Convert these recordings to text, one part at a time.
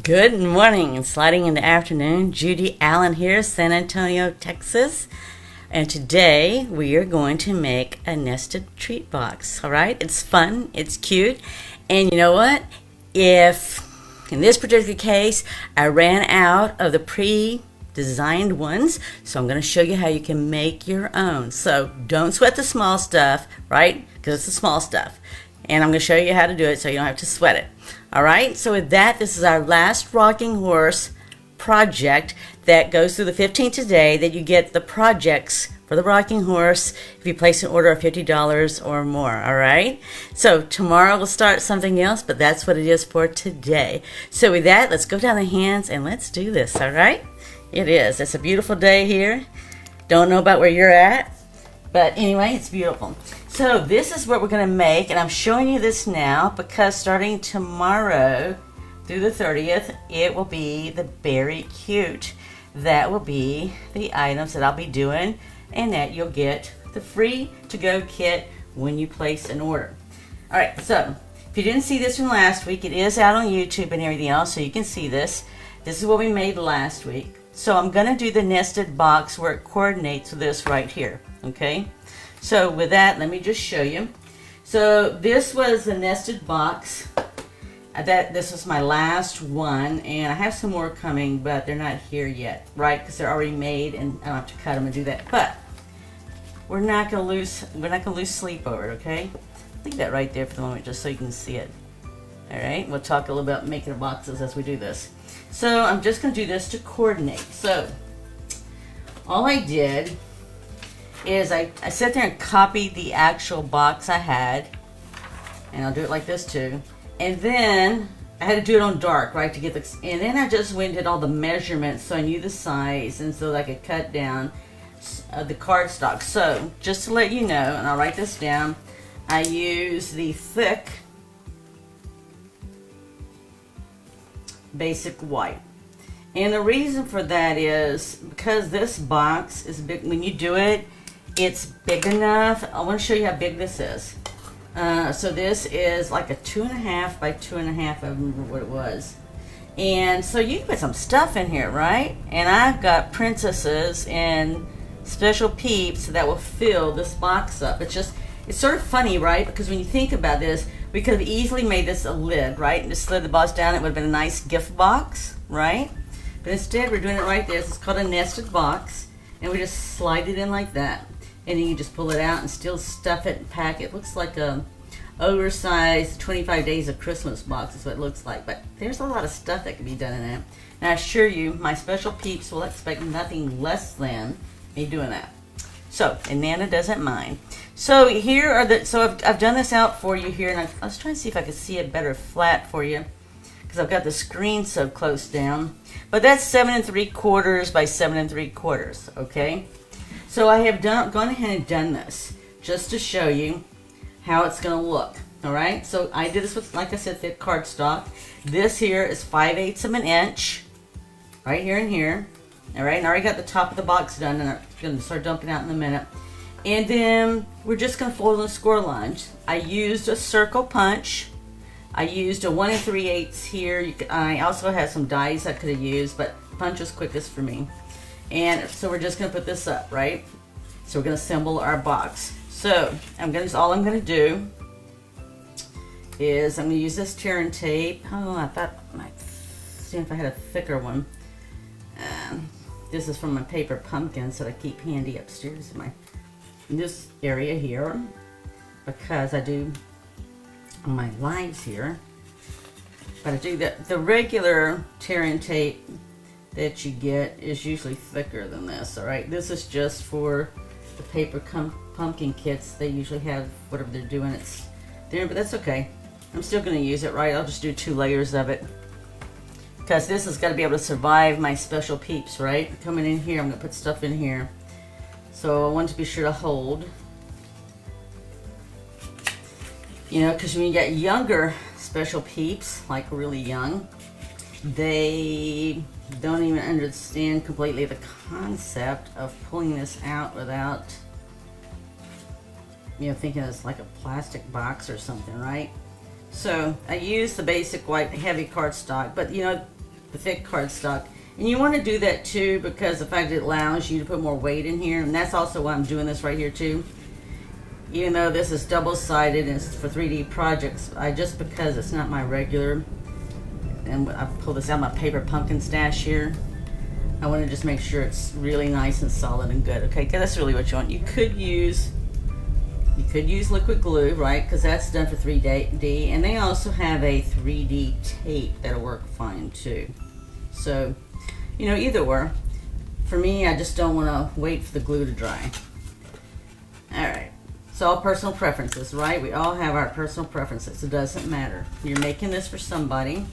Good morning, sliding into afternoon. Judy Allen here, San Antonio, Texas. And today we are going to make a nested treat box. All right, it's fun, it's cute. And you know what? If in this particular case, I ran out of the pre-designed ones, so I'm going to show you how you can make your own. So don't sweat the small stuff, right? Because it's the small stuff. And I'm going to show you how to do it so you don't have to sweat it. All right, so with that, this is our last rocking horse project that goes through the 15th today, that you get the projects for the rocking horse if you place an order of $50 or more. All right, so tomorrow we'll start something else, but that's what it is for today. So with that, let's go down the hands and let's do this. All right, it's a beautiful day here. Don't know about where you're at, but anyway, it's beautiful. So this is what we're going to make, and I'm showing you this now because starting tomorrow through the 30th, it will be the Berry Cute. That will be the items that I'll be doing, and that you'll get the free to-go kit when you place an order. All right, so if you didn't see this from last week, it is out on YouTube and everything else, so you can see this. This is what we made last week. So I'm going to do the nested box where it coordinates with this right here, okay? So with that, let me just show you. So this was the nested box. This was my last one, and I have some more coming, but they're not here yet, right? Because they're already made, and I don't have to cut them and do that. But we're not gonna lose sleep over it, okay? Leave that right there for the moment, just so you can see it. All right. We'll talk a little about making the boxes as we do this. So I'm just gonna do this to coordinate. So all I did is I sat there and copied the actual box I had, and I'll do it like this too. And then I had to do it on dark, right, to get the, and then I just went and did all the measurements so I knew the size and so that I could cut down the cardstock. So just to let you know, and I'll write this down, I use the thick basic white. And the reason for that is because this box is big. When you do it, it's big enough. I want to show you how big this is. So this is like a 2.5 by 2.5. I remember what it was. And so you can put some stuff in here, right? And I've got princesses and special peeps that will fill this box up. It's sort of funny, right? Because when you think about this, we could have easily made this a lid, right? And just slid the box down. It would have been a nice gift box, right? But instead, we're doing it right there. It's called a nested box. And we just slide it in like that. And then you just pull it out and still stuff it and pack it. It looks like a oversized 25 Days of Christmas box is what it looks like. But there's a lot of stuff that can be done in it. And I assure you, my special peeps will expect nothing less than me doing that. So, and Nana doesn't mind. So here are I've done this out for you here. And I was trying to see if I could see it better flat for you, because I've got the screen so close down. But that's 7 3/4 by 7 3/4, okay? So I have gone ahead and done this just to show you how it's going to look. All right. So I did this with, like I said, thick cardstock. This here is 5/8 of an inch, right here and here. All right. And I already got the top of the box done, and I'm going to start dumping out in a minute. And then we're just going to fold in a score line. I used a circle punch. I used a 1 3/8 here. I also had some dies I could have used, but punch is quickest for me. And so we're just going to put this up, right? So we're going to assemble our box. So all I'm going to do is I'm going to use this tear and tape. Oh, I thought I might see if I had a thicker one. This is from my paper pumpkins that I keep handy upstairs in this area here, because I do my lives here. But I do the regular tear and tape that you get is usually thicker than this. All right, this is just for the paper pumpkin kits. They usually have whatever they're doing, it's there, but that's okay. I'm still going to use it, right? I'll just do 2 layers of it, because this has got to be able to survive my special peeps, right? Coming in here, I'm going to put stuff in here, so I want to be sure to hold, you know, because when you get younger special peeps, like really young, they don't even understand completely the concept of pulling this out without, you know, thinking it's like a plastic box or something, right? So I use the basic white heavy cardstock, but you know, the thick cardstock. And you want to do that too because the fact it allows you to put more weight in here, and that's also why I'm doing this right here too. Even though this is double-sided and it's for 3D projects, just because it's not my regular, and I pulled this out of my paper pumpkin stash here, I want to just make sure it's really nice and solid and good. Okay, because that's really what you want. You could use liquid glue, right? Because that's done for 3D, and they also have a 3D tape that'll work fine too. So, you know, either or. For me, I just don't want to wait for the glue to dry. All right. It's all personal preferences, right? We all have our personal preferences. It doesn't matter. You're making this for somebody,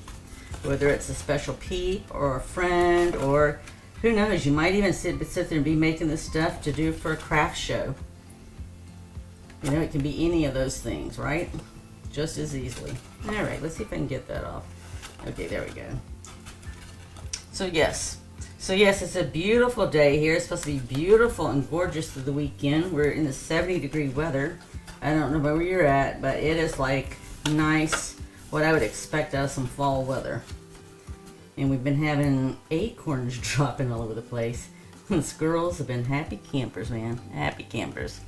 whether it's a special peep or a friend, or who knows, you might even sit there and be making this stuff to do for a craft show. You know, it can be any of those things, right? Just as easily. All right, let's see if I can get that off. Okay, there we go. So yes, it's a beautiful day here. It's supposed to be beautiful and gorgeous through the weekend. We're in the 70-degree weather. I don't know where you're at, but it is like nice, what I would expect out of some fall weather. And we've been having acorns dropping all over the place. The squirrels have been happy campers, man. Happy campers.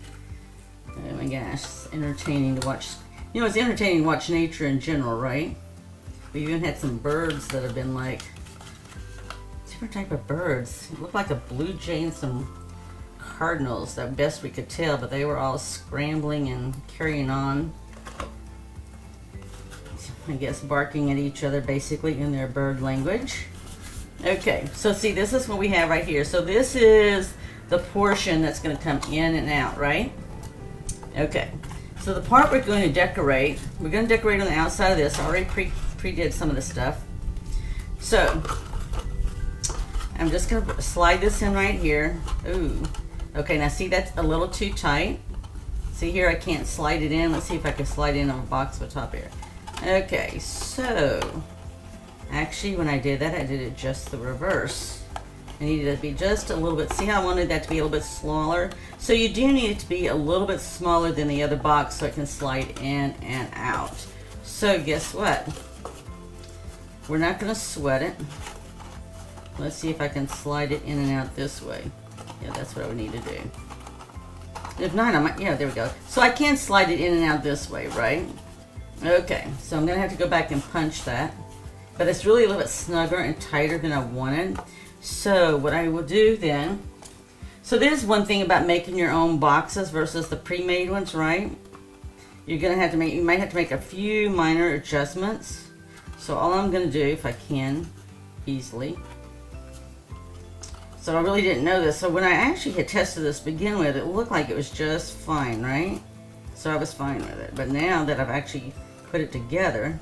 Oh my gosh, it's entertaining to watch. You know, it's entertaining to watch nature in general, right? We even had some birds that have been like, different type of birds. It looked like a blue jay and some cardinals, that best we could tell, but they were all scrambling and carrying on. I guess barking at each other basically in their bird language. Okay, so see, this is what we have right here. So this is the portion that's going to come in and out, right? Okay, so the part we're going to decorate on the outside of this. I already pre-did some of the stuff. So I'm just going to slide this in right here. Ooh, okay, now see, that's a little too tight. See here, I can't slide it in. Let's see if I can slide in on a box on top here. Okay, so actually when I did that, I did it just the reverse. I needed it to be just a little bit, see how I wanted that to be a little bit smaller? So you do need it to be a little bit smaller than the other box so it can slide in and out. So guess what? We're not going to sweat it. Let's see if I can slide it in and out this way. Yeah, that's what I would need to do. If not, I might, yeah, there we go. So I can slide it in and out this way, right? Okay, so I'm going to have to go back and punch that. But it's really a little bit snugger and tighter than I wanted. So what I will do then, so there's one thing about making your own boxes versus the pre-made ones, right? You're going to have to make, you might have to make a few minor adjustments. So all I'm going to do, if I can, easily. So I really didn't know this. So when I actually had tested this to begin with, it looked like it was just fine, right? So I was fine with it. But now that I've actually put it together,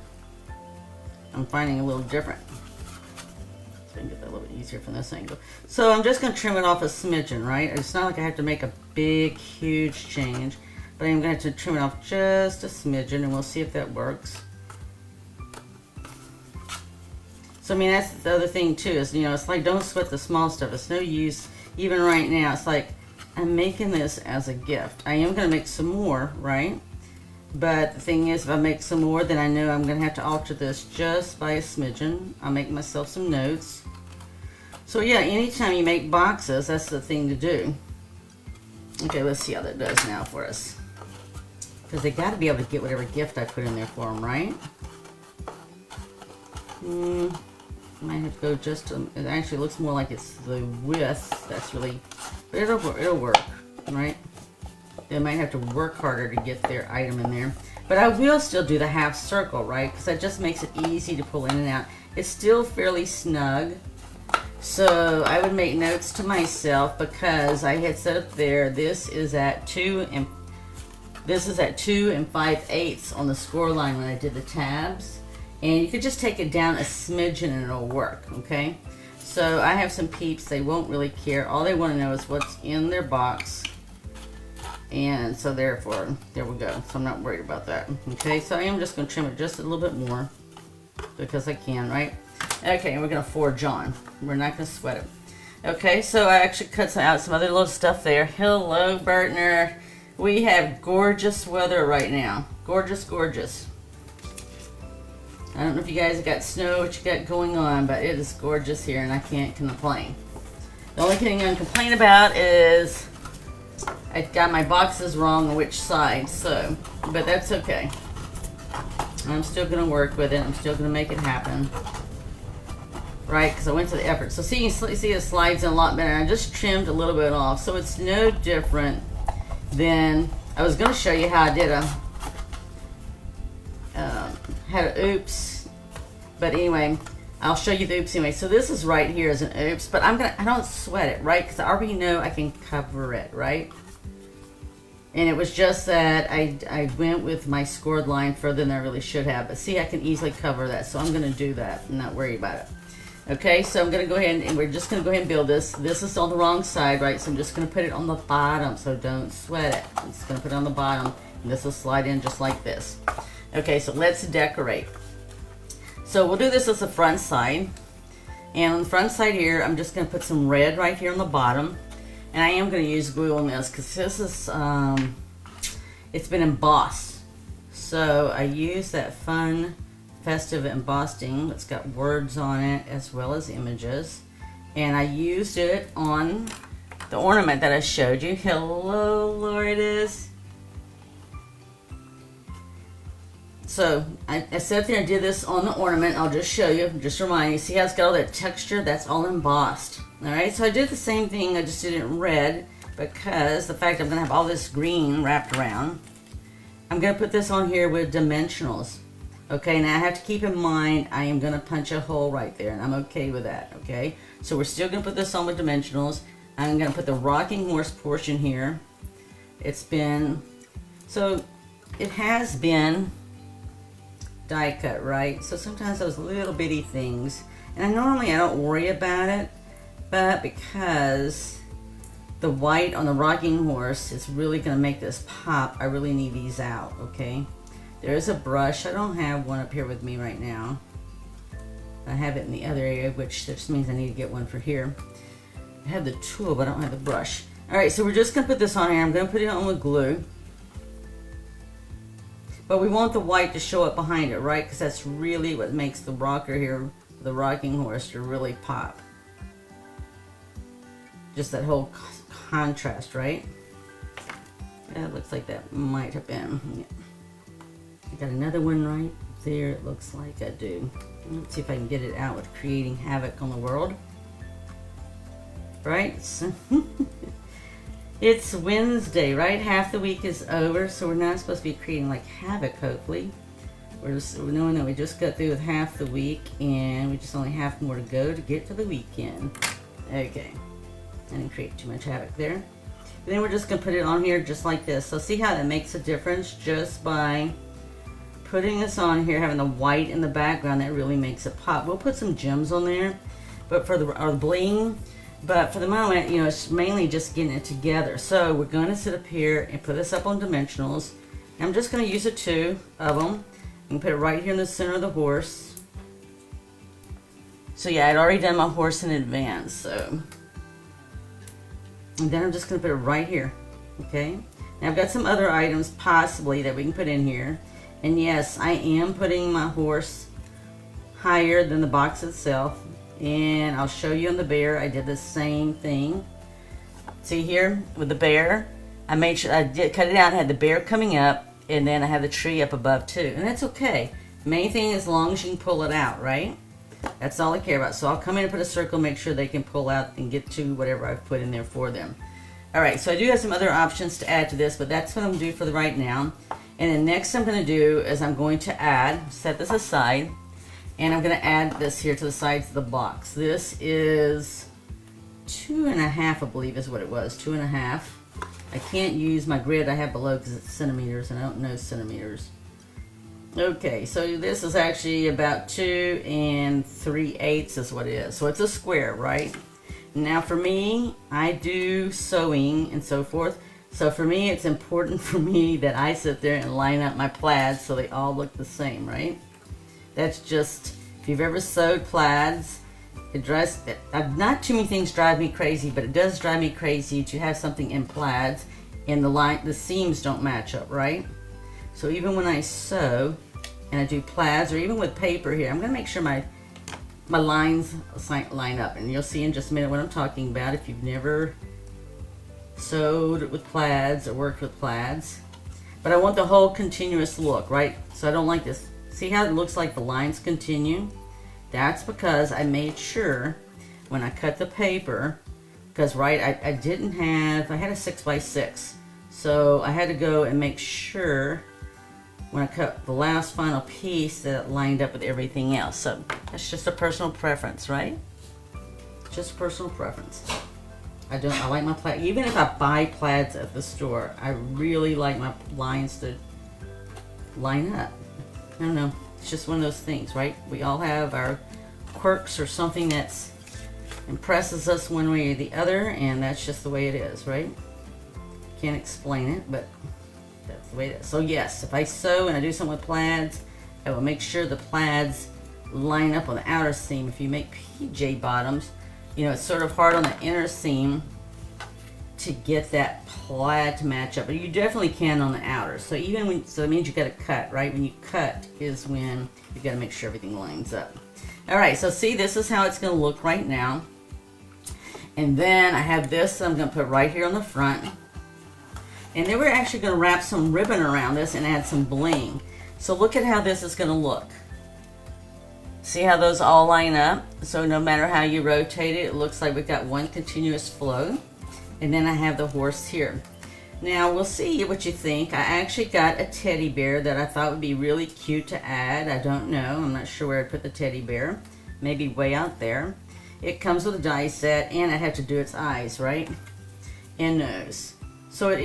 I'm finding a little different. So I can get that a little bit easier from this angle. So I'm just going to trim it off a smidgen, right? It's not like I have to make a big, huge change. But I'm going to have to trim it off just a smidgen, and we'll see if that works. So I mean, that's the other thing too, is, you know, it's like, don't sweat the small stuff. It's no use, even right now. It's like, I'm making this as a gift. I am going to make some more, right? But the thing is, if I make some more, then I know I'm going to have to alter this just by a smidgen. I'll make myself some notes. So yeah, anytime you make boxes, that's the thing to do. Okay, let's see how that does now for us. Because they got to be able to get whatever gift I put in there for them, right? Might have to go just, it actually looks more like it's the width that's really, but it'll work, right? They might have to work harder to get their item in there. But I will still do the half circle, right? Because that just makes it easy to pull in and out. It's still fairly snug. So I would make notes to myself, because I had set up there, this is at 2 and 5/8 on the score line when I did the tabs. And you could just take it down a smidgen and it'll work, okay? So I have some peeps, they won't really care. All they want to know is what's in their box. And so therefore, there we go. So I'm not worried about that. Okay, so I am just going to trim it just a little bit more, because I can, right? Okay, and we're going to forge on. We're not going to sweat it. Okay, so I actually cut out some other little stuff there. Hello, Bertner. We have gorgeous weather right now. Gorgeous, gorgeous. I don't know if you guys got snow, what you got going on, but it is gorgeous here and I can't complain. The only thing I can complain about is I got my boxes wrong on which side, so, but that's okay. I'm still going to work with it. I'm still going to make it happen. Right, because I went to the effort. So see, you see it slides in a lot better. I just trimmed a little bit off, so it's no different than, I was going to show you how I did had an oops, but anyway, I'll show you the oops anyway. So this is right here as an oops, but I don't sweat it, right? Because I already know I can cover it, right? And it was just that I went with my scored line further than I really should have. But see, I can easily cover that, so I'm going to do that and not worry about it. Okay, so I'm going to go ahead and we're just going to go ahead and build this. This is on the wrong side, right? So I'm just going to put it on the bottom, so don't sweat it. I'm just going to put it on the bottom, and this will slide in just like this. Okay, so let's decorate. So we'll do this as the front side. And on the front side here, I'm just going to put some red right here on the bottom. And I am going to use glue on this because this is, it's been embossed. So I use that fun, festive embossing that's got words on it as well as images. And I used it on the ornament that I showed you. Hello, Lourdes. So I sat there and did this on the ornament. I'll just show you, just remind you. See how it's got all that texture? That's all embossed. Alright, so I did the same thing, I just did it in red because the fact I'm going to have all this green wrapped around. I'm going to put this on here with dimensionals. Okay, now I have to keep in mind I am going to punch a hole right there, and I'm okay with that, okay? So we're still going to put this on with dimensionals. I'm going to put the rocking horse portion here. It's been, so it has been die cut, right? So sometimes those little bitty things, and I don't worry about it, but because the white on the rocking horse is really going to make this pop, I really need these out, okay? There is a brush. I don't have one up here with me right now. I have it in the other area, which just means I need to get one for here. I have the tool, but I don't have the brush. Alright, so we're just going to put this on here. I'm going to put it on with glue. But we want the white to show up behind it, right? Because that's really what makes the rocker here, the rocking horse, to really pop. Just that whole contrast, right? Yeah, it looks like that might have been. Yeah. I got another one right there, it looks like I do. Let's see if I can get it out with creating havoc on the world. Right? So it's Wednesday, right? Half the week is over, so we're not supposed to be creating like havoc, hopefully. We're knowing that we just got through with half the week, and we just only have more to go to get to the weekend. Okay. I didn't create too much havoc there. And then we're just going to put it on here just like this. So see how that makes a difference just by putting this on here, having the white in the background. That really makes it pop. We'll put some gems on there, but for the bling. But for the moment, you know, it's mainly just getting it together. So we're going to sit up here and put this up on dimensionals. And I'm just going to use two of them. And put it right here in the center of the horse. So yeah, I'd already done my horse in advance. So, and then I'm just going to put it right here. Okay. Now I've got some other items possibly that we can put in here. And yes, I am putting my horse higher than the box itself. And I'll show you on the bear, I did the same thing. See here with the bear, I made sure I did cut it out and had the bear coming up, and then I have the tree up above too. And that's okay. Main thing as long as you can pull it out, right? That's all I care about. So I'll come in and put a circle, make sure they can pull out and get to whatever I've put in there for them. Alright, so I do have some other options to add to this, but that's what I'm going to do for the right now. And then next I'm going to do is I'm going to add, set this aside, and I'm going to add this here to the sides of the box. This is 2.5, I believe is what it was, 2.5. I can't use my grid I have below because it's centimeters and I don't know centimeters. Okay, so this is actually about 2 3/8 is what it is. So it's a square, right? Now for me, I do sewing and so forth. So for me, it's important for me that I sit there and line up my plaids so they all look the same, right? That's just, if you've ever sewed plaids, it drives, not too many things drive me crazy, but it does drive me crazy to have something in plaids and the seams don't match up, right? So even when I sew and I do plaids, or even with paper here, I'm going to make sure my lines line up, and you'll see in just a minute what I'm talking about if you've never sewed with plaids or worked with plaids. But I want the whole continuous look, right? So I don't like this. See how it looks like the lines continue? That's because I made sure when I cut the paper, because right, I didn't have, I had a 6x6, so I had to go and make sure when I cut the last final piece that it lined up with everything else. So that's just a personal preference, right? Just personal preference. I like my plaid, even if I buy plaids at the store, I really like my lines to line up. I don't know, it's just one of those things, right? We all have our quirks or something that's impresses us one way or the other, and that's just the way it is, right? Can't explain it, but that's the way it is. So yes, if I sew and I do something with plaids, I will make sure the plaids line up on the outer seam. If you make PJ bottoms, you know, it's sort of hard on the inner seam to get that plaid to match up, but you definitely can on the outer. So even when, so it means you got to cut, right? When you cut is when you got to make sure everything lines up. All right, so see, this is how it's going to look right now. And then I have this I'm going to put right here on the front. And then we're actually going to wrap some ribbon around this and add some bling. So look at how this is going to look. See how those all line up? So no matter how you rotate it, it looks like we've got one continuous flow. And then I have the horse here. Now we'll see what you think. I actually got a teddy bear that I thought would be really cute to add. I don't know. I'm not sure where I'd put the teddy bear. Maybe way out there. It comes with a die set, and I have to do its eyes, right? And nose. So I'm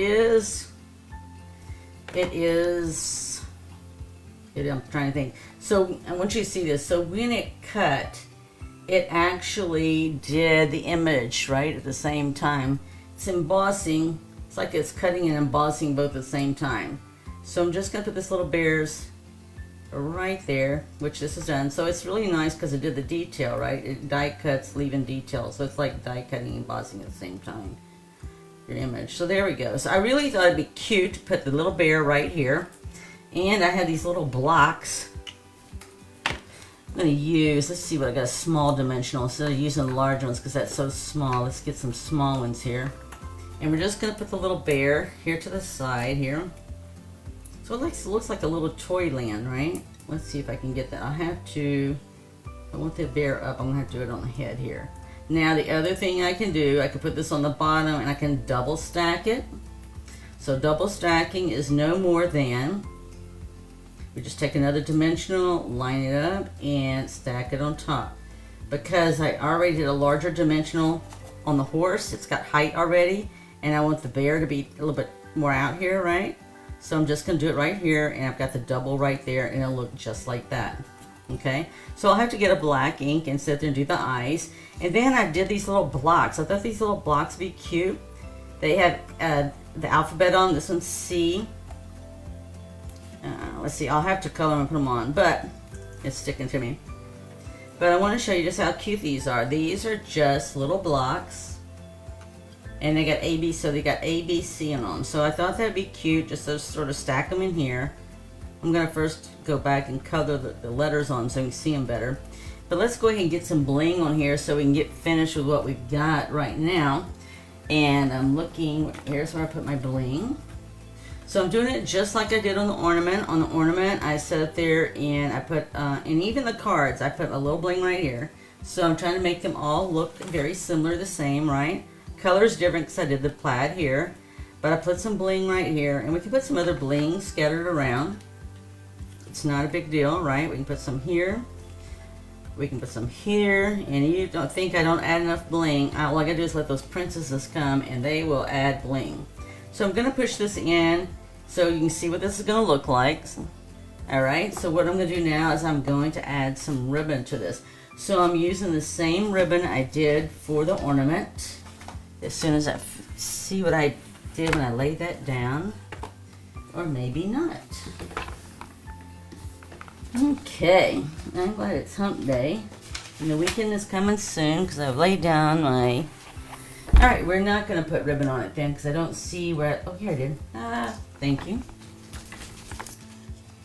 trying to think. So I want you to see this. So when it cut, it actually did the image, right, at the same time. It's embossing. It's like it's cutting and embossing both at the same time. So I'm just going to put this little bears right there, which this is done. So it's really nice because it did the detail, right? It die cuts, leaving detail. So it's like die cutting and embossing at the same time. Your image. So there we go. So I really thought it'd be cute to put the little bear right here. And I have these little blocks I'm going to use. Let's see what I got, a small dimensional instead of using the large ones because that's so small. Let's get some small ones here. And we're just going to put the little bear here to the side here. So it looks like a little toy land, right? Let's see if I can get that. I want the bear up. I'm going to have to do it on the head here. Now the other thing I can do, I can put this on the bottom and I can double stack it. So double stacking is no more than, we just take another dimensional, line it up, and stack it on top. Because I already did a larger dimensional on the horse, it's got height already, and I want the bear to be a little bit more out here, right? So I'm just going to do it right here, and I've got the double right there, and it'll look just like that. Okay, so I'll have to get a black ink and sit there and do the eyes. And then I did these little blocks. I thought these little blocks would be cute. They have the alphabet on. This one's C. Let's see, I'll have to color them and put them on, but it's sticking to me. But I want to show you just how cute these are. These are just little blocks. And they got AB, so they got ABC in them. So I thought that'd be cute, just to sort of stack them in here. I'm going to first go back and color the letters on so you can see them better. But let's go ahead and get some bling on here so we can get finished with what we've got right now. And I'm looking, here's where I put my bling. So I'm doing it just like I did on the ornament. On the ornament, I set it there and I put, and even the cards, I put a little bling right here. So I'm trying to make them all look very similar, the same, right? Color's different because I did the plaid here. But I put some bling right here, and we can put some other bling scattered around. It's not a big deal, right? We can put some here. We can put some here. And you don't think I don't add enough bling. All I gotta do is let those princesses come and they will add bling. So I'm gonna push this in so you can see what this is gonna look like. All right, so what I'm gonna do now is I'm going to add some ribbon to this. So I'm using the same ribbon I did for the ornament. As soon as I see what I did when I laid that down, or maybe not. Okay, I'm glad it's hump day. And the weekend is coming soon because I've laid down my... Alright, we're not going to put ribbon on it then because I don't see where... Oh, here I did. Thank you.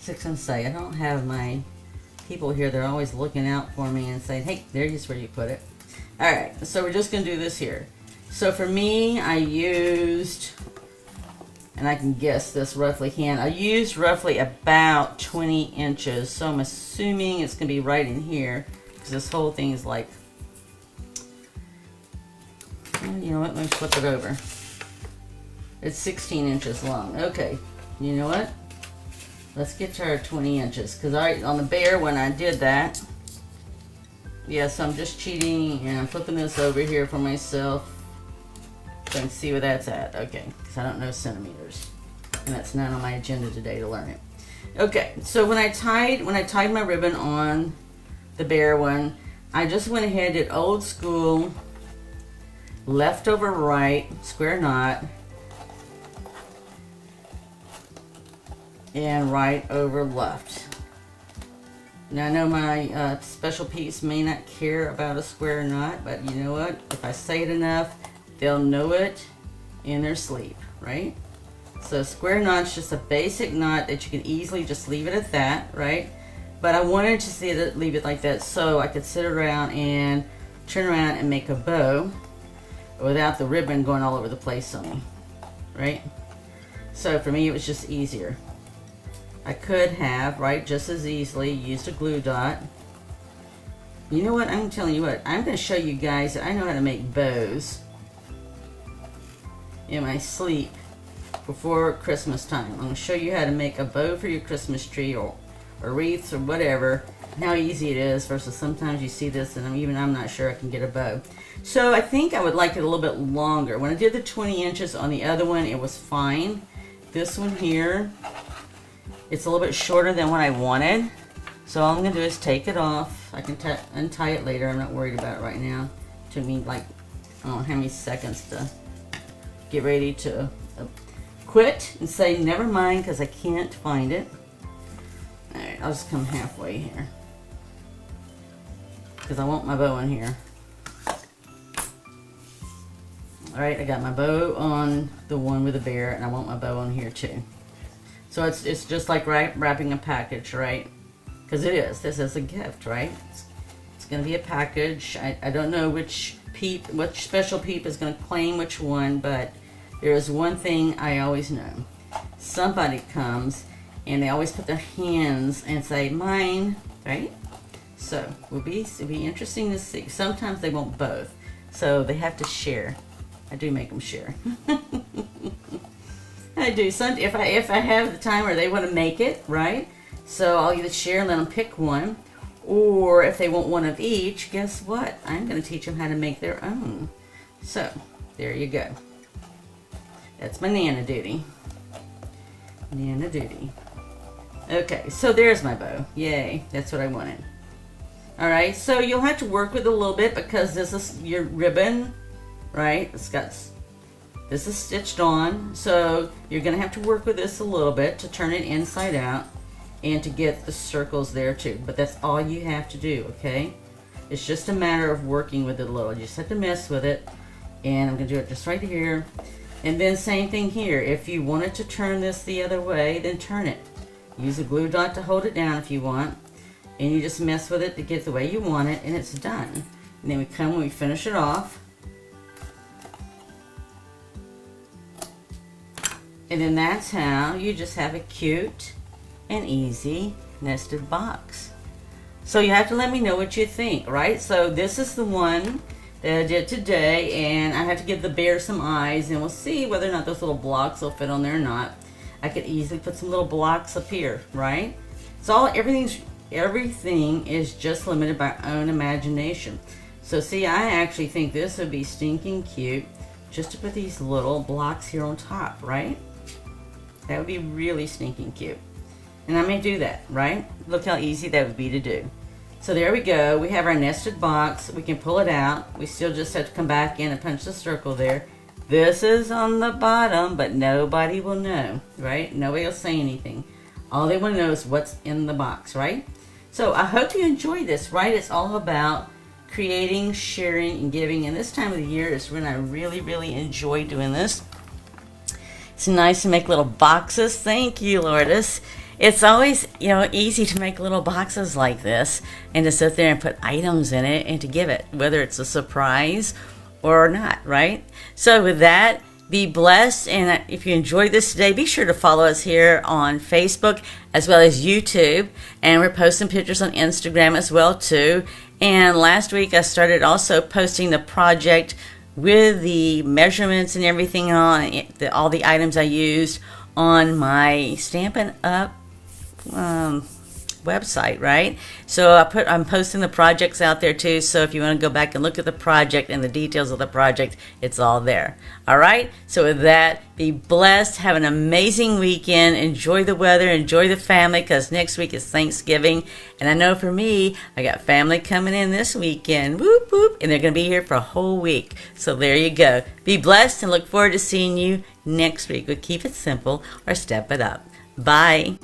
What's I gonna say? I don't have my people here. They're always looking out for me and saying, hey, there's where you put it. All right, so we're just gonna do this here. So for me, I used, and I can guess this roughly hand, I used roughly about 20 inches. So I'm assuming it's gonna be right in here because this whole thing is like, you know what, let me flip it over. It's 16 inches long. Okay, you know what? Let's get to our 20 inches because on the bear when I did that, yeah, so I'm just cheating and I'm flipping this over here for myself so I can see where that's at. Okay, because I don't know centimeters and that's not on my agenda today to learn it. Okay, so when I tied my ribbon on the bear one, I just went ahead and did old school left over right square knot and right over left. Now I know my special peeps may not care about a square knot, but you know what? If I say it enough, they'll know it in their sleep, right? So square knot's just a basic knot that you can easily just leave it at that, right? But I wanted to leave it like that so I could sit around and turn around and make a bow without the ribbon going all over the place on me, right? So for me, it was just easier. I could have, right, just as easily used a glue dot. You know what, I'm telling you what, I'm going to show you guys that I know how to make bows in my sleep before Christmas time. I'm going to show you how to make a bow for your Christmas tree or wreaths or whatever, and how easy it is versus sometimes you see this and I'm not sure I can get a bow. So I think I would like it a little bit longer. When I did the 20 inches on the other one, it was fine. This one here, it's a little bit shorter than what I wanted. So all I'm going to do is take it off. I can untie it later. I'm not worried about it right now. It took me like, I don't know how many seconds to get ready to quit and say never mind because I can't find it. Alright, I'll just come halfway here because I want my bow in here. Alright, I got my bow on the one with the bear and I want my bow on here too. So it's just like wrapping a package, right? Because it is. This is a gift, right? It's going to be a package. I don't know which special peep is going to claim which one, but there is one thing I always know. Somebody comes and they always put their hands and say, mine, right? So it'll be interesting to see. Sometimes they want both. So they have to share. I do make them share. I do. If I have the time or they want to make it, right? So I'll either share and let them pick one, or if they want one of each, guess what? I'm going to teach them how to make their own. So there you go. That's my Nana duty. Nana duty. Okay, so there's my bow. Yay, that's what I wanted. All right, so you'll have to work with it a little bit because this is your ribbon, right? This is stitched on, so you're going to have to work with this a little bit to turn it inside out and to get the circles there too. But that's all you have to do, okay? It's just a matter of working with it a little. You just have to mess with it. And I'm going to do it just right here. And then same thing here. If you wanted to turn this the other way, then turn it. Use a glue dot to hold it down if you want. And you just mess with it to get the way you want it, and it's done. And then when we finish it off. And then that's how you just have a cute and easy nested box. So you have to let me know what you think, right? So this is the one that I did today, and I have to give the bear some eyes, and we'll see whether or not those little blocks will fit on there or not. I could easily put some little blocks up here, right? So everything is just limited by our own imagination. So see, I actually think this would be stinking cute just to put these little blocks here on top, right? That would be really stinking cute. And I may do that, right? Look how easy that would be to do. So there we go. We have our nested box. We can pull it out. We still just have to come back in and punch the circle there. This is on the bottom, but nobody will know, right? Nobody will say anything. All they want to know is what's in the box, right? So I hope you enjoy this, right? It's all about creating, sharing, and giving. And this time of the year is when I really, really enjoy doing this. It's nice to make little boxes. Thank you, Lourdes. It's always, easy to make little boxes like this and to sit there and put items in it and to give it, whether it's a surprise or not, right? So with that, be blessed, and if you enjoyed this today, be sure to follow us here on Facebook as well as YouTube, and we're posting pictures on Instagram as well too. And last week I started also posting the project with the measurements and everything on it, all the items I used on my Stampin' Up! Website, right? So I'm posting the projects out there too, so if you want to go back and look at the project and the details of the project, it's all there. All right, so with that, be blessed, have an amazing weekend, enjoy the weather, enjoy the family, because next week is Thanksgiving, and I know for me, I got family coming in this weekend, whoop whoop, and they're going to be here for a whole week. So there you go. Be blessed and look forward to seeing you next week with Keep It Simple or Step It Up. Bye.